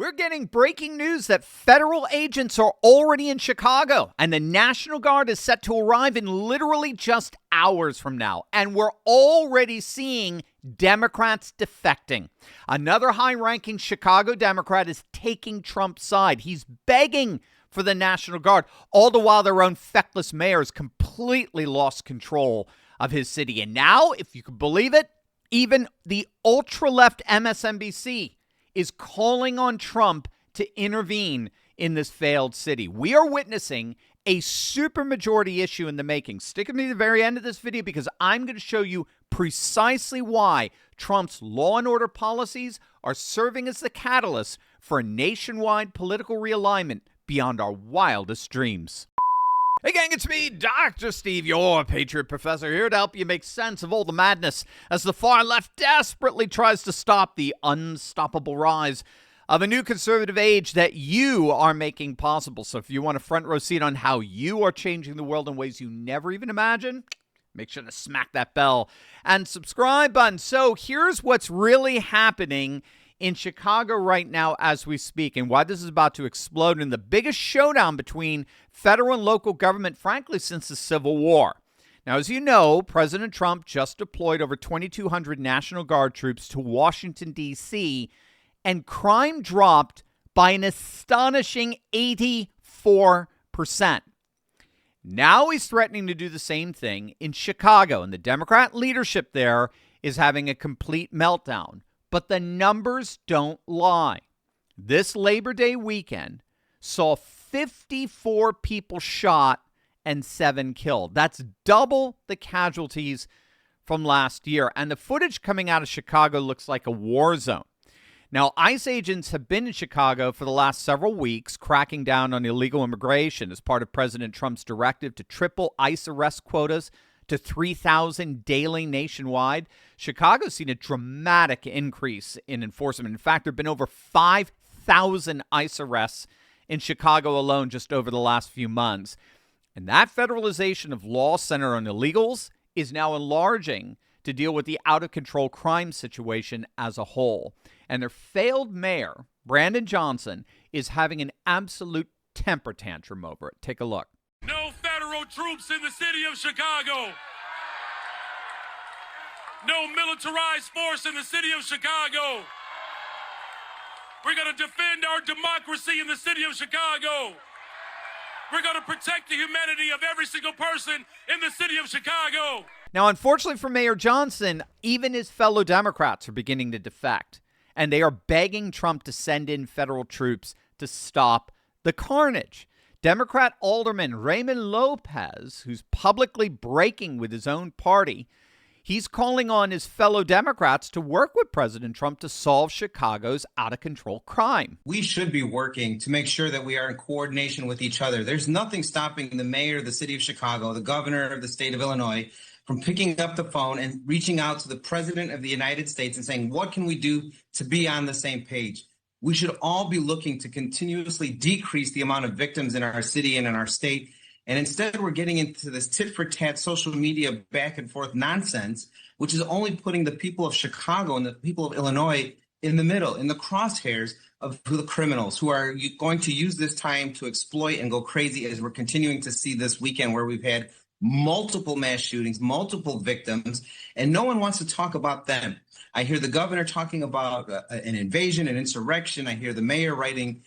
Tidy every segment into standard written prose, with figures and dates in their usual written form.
We're getting breaking news that federal agents are already in Chicago, and the National Guard is set to arrive in literally just hours from now. And we're already seeing Democrats defecting. Another high-ranking Chicago Democrat is taking Trump's side. He's begging for the National Guard, all the while their own feckless mayor has completely lost control of his city. And now, if you can believe it, even the ultra-left MSNBC is calling on Trump to intervene in this failed city. We are witnessing a supermajority issue in the making. Stick with me to the very end of this video because I'm going to show you precisely why Trump's law and order policies are serving as the catalyst for a nationwide political realignment beyond our wildest dreams. Hey gang, it's me, Dr. Steve, your Patriot Professor, here to help you make sense of all the madness as the far left desperately tries to stop the unstoppable rise of a new conservative age that you are making possible. So if you want a front row seat on how you are changing the world in ways you never even imagined, make sure to smack that bell and subscribe button. So here's what's really happening in Chicago right now as we speak, and why this is about to explode in the biggest showdown between federal and local government, frankly, since the Civil War. Now, as you know, President Trump just deployed over 2,200 National Guard troops to Washington, D.C., and crime dropped by an astonishing 84%. Now he's threatening to do the same thing in Chicago, and the Democrat leadership there is having a complete meltdown. But the numbers don't lie. This Labor Day weekend saw 54 people shot and 7 killed. That's double the casualties from last year. And the footage coming out of Chicago looks like a war zone. Now, ICE agents have been in Chicago for the last several weeks, cracking down on illegal immigration as part of President Trump's directive to triple ICE arrest quotas to 3,000 daily nationwide. Chicago's seen a dramatic increase in enforcement. In fact, there have been over 5,000 ICE arrests in Chicago alone just over the last few months. And that federalization of law centered on illegals is now enlarging to deal with the out-of-control crime situation as a whole. And their failed mayor, Brandon Johnson, is having an absolute temper tantrum over it. Take a look. No federal troops in the city of Chicago. No militarized force in the city of Chicago. We're going to defend our democracy in the city of Chicago. We're going to protect the humanity of every single person in the city of Chicago. Now, unfortunately for Mayor Johnson, even his fellow Democrats are beginning to defect, and they are begging Trump to send in federal troops to stop the carnage. Democrat Alderman Raymond Lopez, who's publicly breaking with his own party, he's calling on his fellow Democrats to work with President Trump to solve Chicago's out-of-control crime. We should be working to make sure that we are in coordination with each other. There's nothing stopping the mayor of the city of Chicago, the governor of the state of Illinois, from picking up the phone and reaching out to the president of the United States and saying, what can we do to be on the same page? We should all be looking to continuously decrease the amount of victims in our city and in our state. And instead, we're getting into this tit-for-tat social media back and forth nonsense, which is only putting the people of Chicago and the people of Illinois in the middle, in the crosshairs of who the criminals who are going to use this time to exploit and go crazy, as we're continuing to see this weekend where we've had multiple mass shootings, multiple victims, and no one wants to talk about them. I hear the governor talking about an invasion, an insurrection. I hear the mayor writing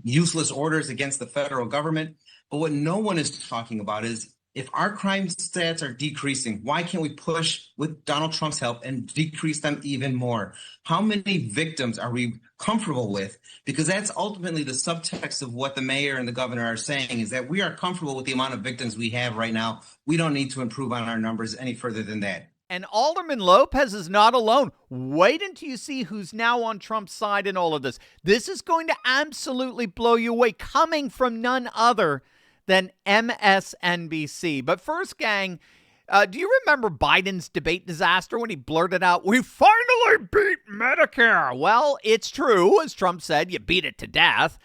useless orders against the federal government. But what no one is talking about is, if our crime stats are decreasing, why can't we push with Donald Trump's help and decrease them even more? How many victims are we comfortable with? Because that's ultimately the subtext of what the mayor and the governor are saying, is that we are comfortable with the amount of victims we have right now. We don't need to improve on our numbers any further than that. And Alderman Lopez is not alone. Wait until you see who's now on Trump's side in all of this. This is going to absolutely blow you away, coming from none other than MSNBC. But first, gang, do you remember Biden's debate disaster when he blurted out, "We finally beat Medicare"? Well, it's true. As Trump said, you beat it to death.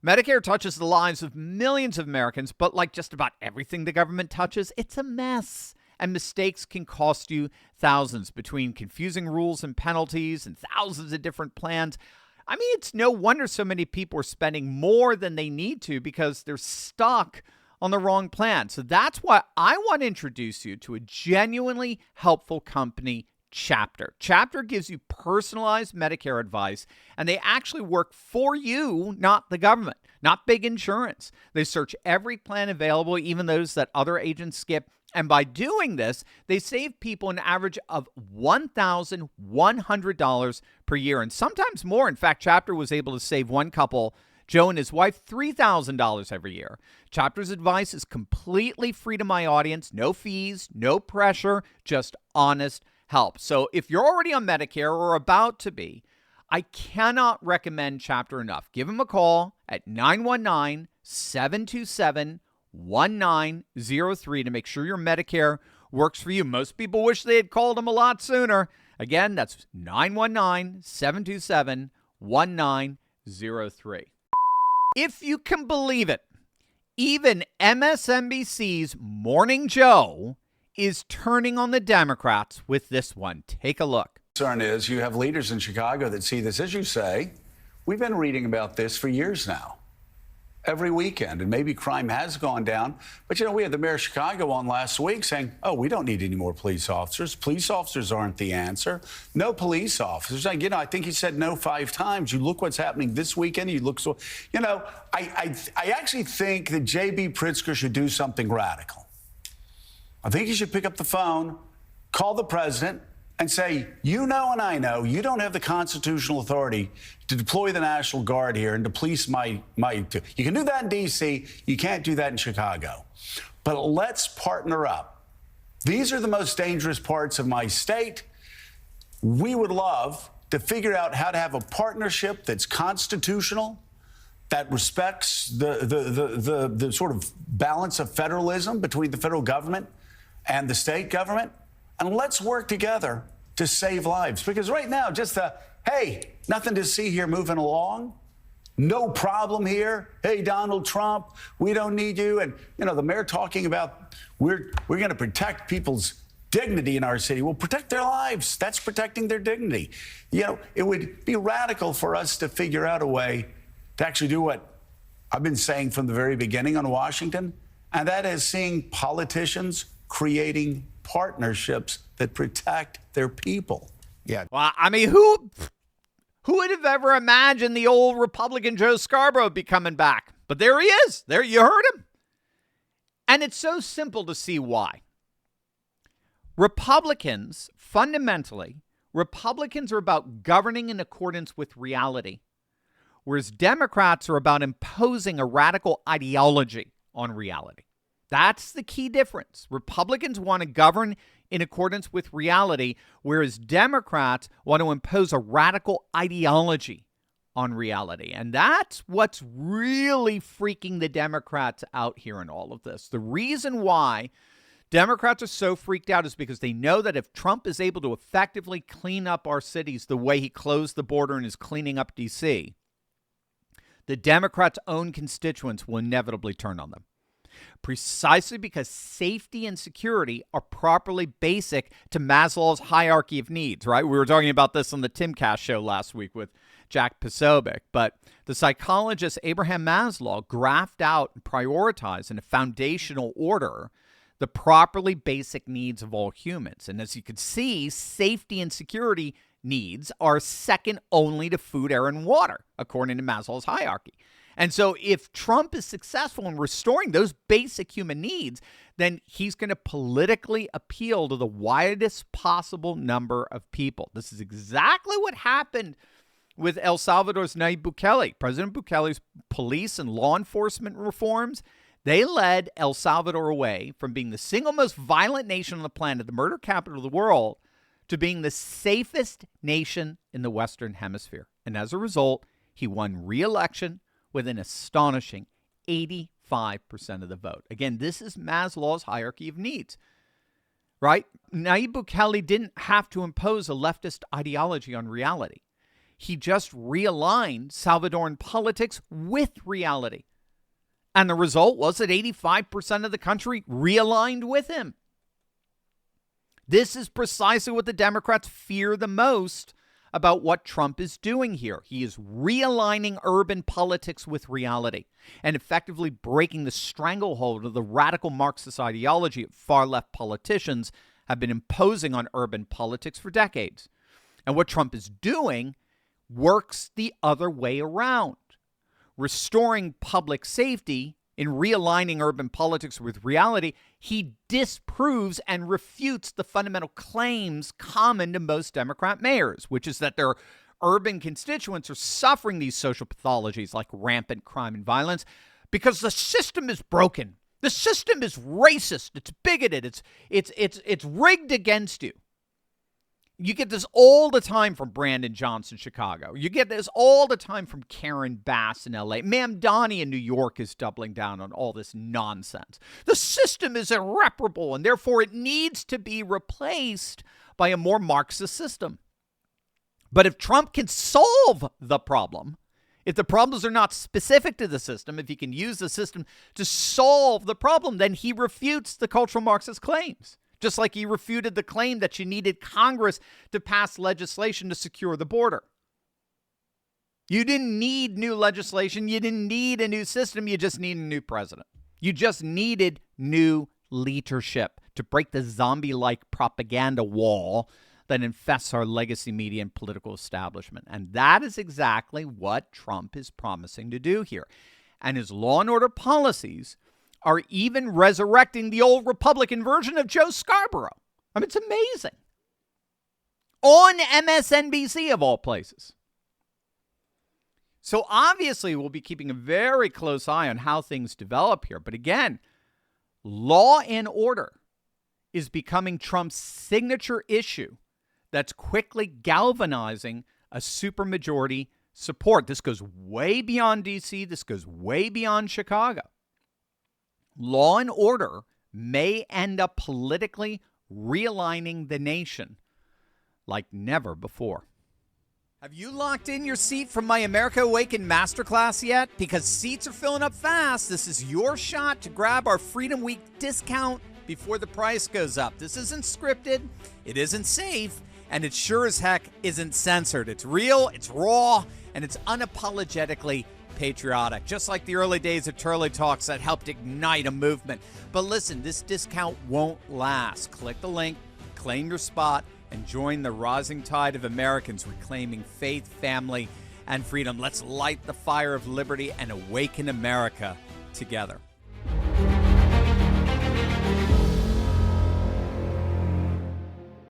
Medicare touches the lives of millions of Americans, but like just about everything the government touches, it's a mess. And mistakes can cost you thousands between confusing rules and penalties and thousands of different plans. I mean, it's no wonder so many people are spending more than they need to because they're stuck on the wrong plan. So that's why I want to introduce you to a genuinely helpful company, Chapter. Chapter gives you personalized Medicare advice, and they actually work for you, not the government, not big insurance. They search every plan available, even those that other agents skip. And by doing this, they save people an average of $1,100 per year, and sometimes more. In fact, Chapter was able to save one couple, Joe and his wife, $3,000 every year. Chapter's advice is completely free to my audience. No fees, no pressure, just honest help. So if you're already on Medicare or about to be, I cannot recommend Chapter enough. Give them a call at 919-727-1903 to make sure your Medicare works for you. Most people wish they had called them a lot sooner. Again, that's 919-727-1903. If you can believe it, even MSNBC's Morning Joe is turning on the Democrats with this one. Take a look. Concern is you have leaders in Chicago that see this. As you say, we've been reading about this for years now, every weekend, and maybe crime has gone down. But, we had the mayor of Chicago on last week saying, we don't need any more police officers. Police officers aren't the answer. No police officers. I think he said no 5 times. You look what's happening this weekend. You look so, I actually think that J.B. Pritzker should do something radical. I think he should pick up the phone, call the president, and say, and I know you don't have the constitutional authority to deploy the National Guard here and to police you can do that in D.C., you can't do that in Chicago. But let's partner up. These are the most dangerous parts of my state. We would love to figure out how to have a partnership that's constitutional, that respects the sort of balance of federalism between the federal government and the state government, and let's work together to save lives. Because right now, just hey, nothing to see here moving along, no problem here. Hey, Donald Trump, we don't need you. And, the mayor talking about we're going to protect people's dignity in our city. Well, protect their lives. That's protecting their dignity. It would be radical for us to figure out a way to actually do what I've been saying from the very beginning on Washington, and that is seeing politicians creating partnerships that protect their people. Yeah. Well, I mean, who would have ever imagined the old Republican Joe Scarborough be coming back? But there he is. There, you heard him. And it's so simple to see why. Fundamentally, Republicans are about governing in accordance with reality, whereas Democrats are about imposing a radical ideology on reality. That's the key difference. Republicans want to govern in accordance with reality, whereas Democrats want to impose a radical ideology on reality. And that's what's really freaking the Democrats out here in all of this. The reason why Democrats are so freaked out is because they know that if Trump is able to effectively clean up our cities the way he closed the border and is cleaning up D.C., the Democrats' own constituents will inevitably turn on them. Precisely because safety and security are properly basic to Maslow's hierarchy of needs, right? We were talking about this on the Timcast show last week with Jack Posobiec, but the psychologist Abraham Maslow graphed out and prioritized in a foundational order the properly basic needs of all humans. And as you can see, safety and security needs are second only to food, air, and water, according to Maslow's hierarchy. And so if Trump is successful in restoring those basic human needs, then he's going to politically appeal to the widest possible number of people. This is exactly what happened with El Salvador's Nayib Bukele. President Bukele's police and law enforcement reforms, they led El Salvador away from being the single most violent nation on the planet, the murder capital of the world, to being the safest nation in the Western Hemisphere. And as a result, he won re-election with an astonishing 85% of the vote. Again, this is Maslow's hierarchy of needs, right? Nayib Bukele didn't have to impose a leftist ideology on reality. He just realigned Salvadoran politics with reality. And the result was that 85% of the country realigned with him. This is precisely what the Democrats fear the most about what Trump is doing here. He is realigning urban politics with reality and effectively breaking the stranglehold of the radical Marxist ideology that far-left politicians have been imposing on urban politics for decades. And what Trump is doing works the other way around. Restoring public safety in realigning urban politics with reality, he disproves and refutes the fundamental claims common to most Democrat mayors, which is that their urban constituents are suffering these social pathologies like rampant crime and violence because the system is broken. The system is racist. It's bigoted. It's rigged against you. You get this all the time from Brandon Johnson, Chicago. You get this all the time from Karen Bass in L.A. Mamdani in New York is doubling down on all this nonsense. The system is irreparable, and therefore it needs to be replaced by a more Marxist system. But if Trump can solve the problem, if the problems are not specific to the system, if he can use the system to solve the problem, then he refutes the cultural Marxist claims. Just like he refuted the claim that you needed Congress to pass legislation to secure the border. You didn't need new legislation. You didn't need a new system. You just need a new president. You just needed new leadership to break the zombie-like propaganda wall that infests our legacy media and political establishment. And that is exactly what Trump is promising to do here. And his law and order policies are even resurrecting the old Republican version of Joe Scarborough. I mean, it's amazing. On MSNBC, of all places. So obviously, we'll be keeping a very close eye on how things develop here. But again, law and order is becoming Trump's signature issue that's quickly galvanizing a supermajority support. This goes way beyond D.C. This goes way beyond Chicago. Law and order may end up politically realigning the nation like never before. Have you locked in your seat from my America Awakened Masterclass yet? Because seats are filling up fast. This is your shot to grab our Freedom Week discount before the price goes up. This isn't scripted, it isn't safe, and it sure as heck isn't censored. It's real, it's raw, and it's unapologetically patriotic, just like the early days of Turley Talks that helped ignite a movement. But listen, this discount won't last. Click the link, claim your spot, and join the rising tide of Americans reclaiming faith, family, and freedom. Let's light the fire of liberty and awaken America together.